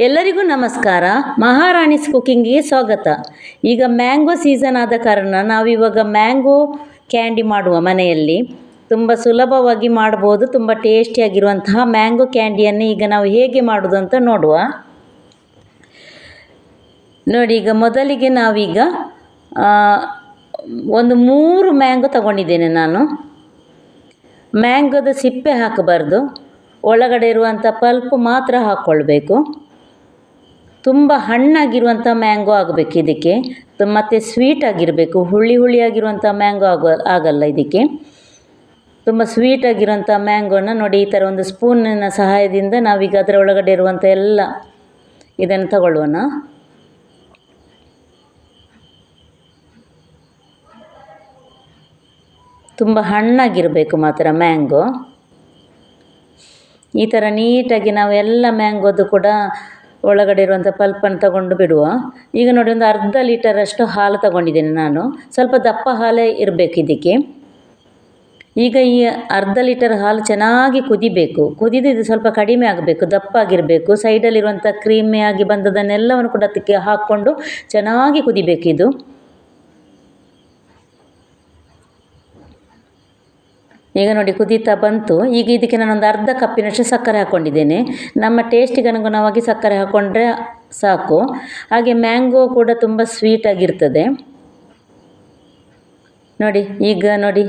ಎಲ್ಲರಿಗೂ ನಮಸ್ಕಾರ. ಮಹಾರಾಣಿಸ್ ಕುಕ್ಕಿಂಗಿಗೆ ಸ್ವಾಗತ. ಈಗ ಮ್ಯಾಂಗೋ ಸೀಸನ್ ಆದ ಕಾರಣ ನಾವಿವಾಗ ಮ್ಯಾಂಗೋ ಕ್ಯಾಂಡಿ ಮಾಡುವ ಮನೆಯಲ್ಲಿ. ತುಂಬ ಸುಲಭವಾಗಿ ಮಾಡ್ಬೋದು. ತುಂಬ ಟೇಸ್ಟಿಯಾಗಿರುವಂತಹ ಮ್ಯಾಂಗೋ ಕ್ಯಾಂಡಿಯನ್ನು ಈಗ ನಾವು ಹೇಗೆ ಮಾಡೋದು ಅಂತ ನೋಡುವ. ನೋಡಿ, ಈಗ ಮೊದಲಿಗೆ ನಾವೀಗ ಒಂದು 3 ಮ್ಯಾಂಗೋ ತಗೊಂಡಿದ್ದೇನೆ ನಾನು. ಮ್ಯಾಂಗೋದ ಸಿಪ್ಪೆ ಹಾಕಬಾರ್ದು, ಒಳಗಡೆ ಇರುವಂಥ ಪಲ್ಪ್ ಮಾತ್ರ ಹಾಕ್ಕೊಳ್ಬೇಕು. ತುಂಬ ಹಣ್ಣಾಗಿರುವಂಥ ಮ್ಯಾಂಗೋ ಆಗಬೇಕು ಇದಕ್ಕೆ, ಮತ್ತು ಸ್ವೀಟ್ ಆಗಿರಬೇಕು. ಹುಳಿಯಾಗಿರುವಂಥ ಮ್ಯಾಂಗೋ ಆಗಲ್ಲ ಇದಕ್ಕೆ. ತುಂಬ ಸ್ವೀಟಾಗಿರುವಂಥ ಮ್ಯಾಂಗೋನ ನೋಡಿ, ಈ ಥರ ಒಂದು ಸ್ಪೂನಿನ ಸಹಾಯದಿಂದ ನಾವೀಗ ಅದರ ಒಳಗಡೆ ಇರುವಂಥ ಎಲ್ಲ ಇದನ್ನು ತಗೊಳ್ಳೋಣ. ತುಂಬ ಹಣ್ಣಾಗಿರಬೇಕು ಮಾತ್ರ ಮ್ಯಾಂಗೋ. ಈ ಥರ ನೀಟಾಗಿ ನಾವು ಎಲ್ಲ ಮ್ಯಾಂಗೋದು ಕೂಡ ಒಳಗಡೆ ಇರುವಂಥ ಪಲ್ಪನ್ನು ತಗೊಂಡು ಬಿಡುವ. ಈಗ ನೋಡಿ, ಒಂದು ಅರ್ಧ ಲೀಟರಷ್ಟು ಹಾಲು ತಗೊಂಡಿದ್ದೇನೆ ನಾನು. ಸ್ವಲ್ಪ ದಪ್ಪ ಹಾಲೇ ಇರಬೇಕು ಇದಕ್ಕೆ. ಈಗ ಈ ಅರ್ಧ ಲೀಟರ್ ಹಾಲು ಚೆನ್ನಾಗಿ ಕುದಿಬೇಕು. ಕುದಿದು ಇದು ಸ್ವಲ್ಪ ಕಡಿಮೆ ಆಗಬೇಕು, ದಪ್ಪ ಆಗಿರಬೇಕು. ಸೈಡಲ್ಲಿರುವಂಥ ಕ್ರೀಮಿಯಾಗಿ ಬಂದದನ್ನೆಲ್ಲವನ್ನು ಕೂಡ ಅದಕ್ಕೆ ಹಾಕ್ಕೊಂಡು ಚೆನ್ನಾಗಿ ಕುದಿಬೇಕಿದು. ಈಗ ನೋಡಿ, ಕುದೀತಾ ಬಂತು. ಈಗ ಇದಕ್ಕೆ ನಾನೊಂದು ಅರ್ಧ ಕಪ್ಪಿನಷ್ಟು ಸಕ್ಕರೆ ಹಾಕ್ಕೊಂಡಿದ್ದೇನೆ. ನಮ್ಮ ಟೇಸ್ಟಿಗೆ ಅನುಗುಣವಾಗಿ ಸಕ್ಕರೆ ಹಾಕ್ಕೊಂಡ್ರೆ ಸಾಕು. ಹಾಗೆ ಮ್ಯಾಂಗೋ ಕೂಡ ತುಂಬ ಸ್ವೀಟಾಗಿರ್ತದೆ. ನೋಡಿ, ಈಗ ನೋಡಿ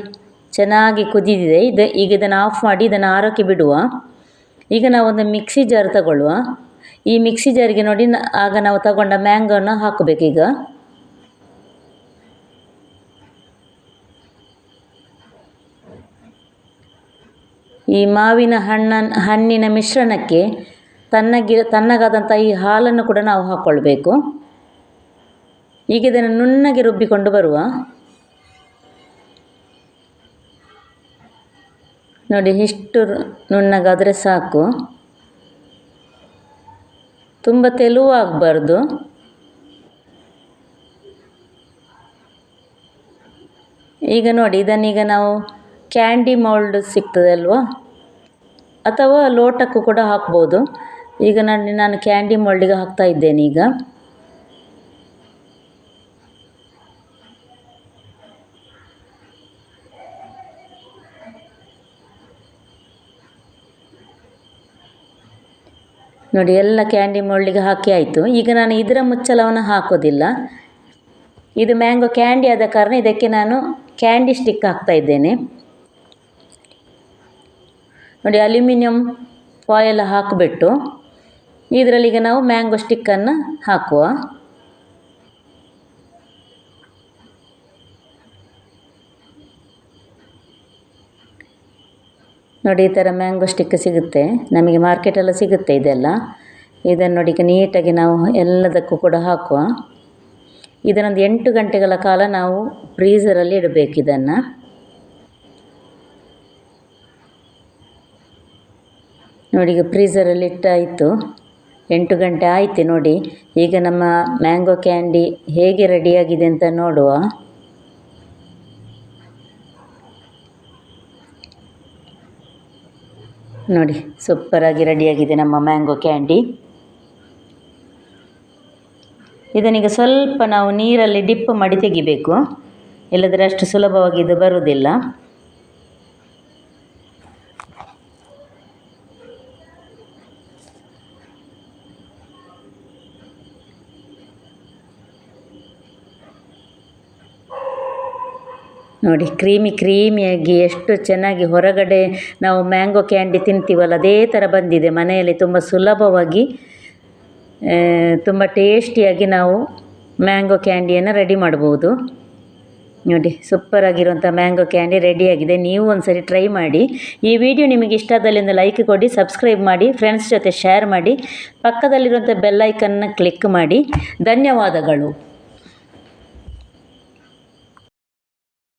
ಚೆನ್ನಾಗಿ ಕುದಿದಿದೆ. ಈಗ ಇದನ್ನು ಆಫ್ ಮಾಡಿ ಇದನ್ನು ಆರೋಕ್ಕೆ ಬಿಡುವ. ಈಗ ನಾವೊಂದು ಮಿಕ್ಸಿ ಜಾರ್ ತಗೊಳ್ಳುವ. ಈ ಮಿಕ್ಸಿ ಜಾರಿಗೆ ನೋಡಿ, ಆಗ ನಾವು ತಗೊಂಡ ಮ್ಯಾಂಗೋನ ಹಾಕಬೇಕೀಗ. ಈ ಮಾವಿನ ಹಣ್ಣಿನ ಮಿಶ್ರಣಕ್ಕೆ ತಣ್ಣಗಾದಂಥ ಈ ಹಾಲನ್ನು ಕೂಡ ನಾವು ಹಾಕ್ಕೊಳ್ಬೇಕು. ಈಗ ಇದನ್ನು ನುಣ್ಣಗೆ ರುಬ್ಬಿಕೊಂಡು ಬರುವ. ನೋಡಿ, ಇಷ್ಟು ನುಣ್ಣಗಾದರೆ ಸಾಕು. ತುಂಬ ತೆಳುವು ಆಗಬಾರ್ದು. ಈಗ ನೋಡಿ, ಇದನ್ನೀಗ ನಾವು ಕ್ಯಾಂಡಿ ಮೌಲ್ಡ್ ಸಿಗ್ತದೆ ಅಲ್ವಾ, ಅಥವಾ ಲೋಟಕ್ಕೂ ಕೂಡ ಹಾಕ್ಬೋದು. ಈಗ ನಾನು ಕ್ಯಾಂಡಿ ಮೌಲ್ಡಿಗೆ ಹಾಕ್ತಾ ಇದ್ದೇನೆ. ಈಗ ನೋಡಿ, ಎಲ್ಲ ಕ್ಯಾಂಡಿ ಮೌಲ್ಡಿಗೆ ಹಾಕಿ ಆಯಿತು. ಈಗ ನಾನು ಇದರ ಮುಚ್ಚಳವನ್ನು ಹಾಕೋದಿಲ್ಲ. ಇದು ಮ್ಯಾಂಗೋ ಕ್ಯಾಂಡಿ ಆದ ಕಾರಣ ಇದಕ್ಕೆ ನಾನು ಕ್ಯಾಂಡಿ ಸ್ಟಿಕ್ ಹಾಕ್ತಾ ಇದ್ದೇನೆ. ನೋಡಿ, ಅಲ್ಯೂಮಿನಿಯಂ ಫಾಯಿಲ್ ಹಾಕಿಬಿಟ್ಟು ಇದರಲ್ಲೀಗ ನಾವು ಮ್ಯಾಂಗೋ ಸ್ಟಿಕ್ಕನ್ನು ಹಾಕುವ. ನೋಡಿ, ಈ ಥರ ಮ್ಯಾಂಗೋ ಸ್ಟಿಕ್ ಸಿಗುತ್ತೆ ನಮಗೆ, ಮಾರ್ಕೆಟೆಲ್ಲ ಸಿಗುತ್ತೆ ಇದೆಲ್ಲ. ಇದನ್ನು ನೋಡಿ, ಈಗ ನೀಟಾಗಿ ನಾವು ಎಲ್ಲದಕ್ಕೂ ಕೂಡ ಹಾಕುವ. ಇದನ್ನೊಂದು 8 ಗಂಟೆಗಳ ಕಾಲ ನಾವು ಫ್ರೀಝರಲ್ಲಿ ಇಡಬೇಕು ಇದನ್ನು. ನೋಡಿ, ಈಗ ಫ್ರೀಝರಲ್ಲಿ ಇಟ್ಟಾಯಿತು. 8 ಗಂಟೆ ಆಯಿತು ನೋಡಿ. ಈಗ ನಮ್ಮ ಮ್ಯಾಂಗೋ ಕ್ಯಾಂಡಿ ಹೇಗೆ ರೆಡಿಯಾಗಿದೆ ಅಂತ ನೋಡುವ. ನೋಡಿ, ಸೂಪರಾಗಿ ರೆಡಿಯಾಗಿದೆ ನಮ್ಮ ಮ್ಯಾಂಗೋ ಕ್ಯಾಂಡಿ. ಇದನ್ನೀಗ ಸ್ವಲ್ಪ ನಾವು ನೀರಲ್ಲಿ ಡಿಪ್ ಮಾಡಿ ತೆಗಿಬೇಕು, ಇಲ್ಲದ್ರೆ ಅಷ್ಟು ಸುಲಭವಾಗಿ ಇದು ಬರುವುದಿಲ್ಲ. ನೋಡಿ, ಕ್ರೀಮಿಯಾಗಿ ಎಷ್ಟು ಚೆನ್ನಾಗಿ ಹೊರಗಡೆ ನಾವು ಮ್ಯಾಂಗೋ ಕ್ಯಾಂಡಿ ತಿಂತೀವಲ್ಲ ಅದೇ ಥರ ಬಂದಿದೆ. ಮನೆಯಲ್ಲಿ ತುಂಬ ಸುಲಭವಾಗಿ ತುಂಬ ಟೇಸ್ಟಿಯಾಗಿ ನಾವು ಮ್ಯಾಂಗೋ ಕ್ಯಾಂಡಿಯನ್ನು ರೆಡಿ ಮಾಡ್ಬೋದು. ನೋಡಿ, ಸೂಪರಾಗಿರುವಂಥ ಮ್ಯಾಂಗೋ ಕ್ಯಾಂಡಿ ರೆಡಿಯಾಗಿದೆ. ನೀವು ಒಂದು ಸರಿ ಟ್ರೈ ಮಾಡಿ. ಈ ವಿಡಿಯೋ ನಿಮಗೆ ಇಷ್ಟ ಆದಲ್ಲಿ ಒಂದು ಲೈಕ್ ಕೊಡಿ, ಸಬ್ಸ್ಕ್ರೈಬ್ ಮಾಡಿ, ಫ್ರೆಂಡ್ಸ್ ಜೊತೆ ಶೇರ್ ಮಾಡಿ, ಪಕ್ಕದಲ್ಲಿರುವಂಥ ಬೆಲ್ ಐಕನ್ನ ಕ್ಲಿಕ್ ಮಾಡಿ. ಧನ್ಯವಾದಗಳು.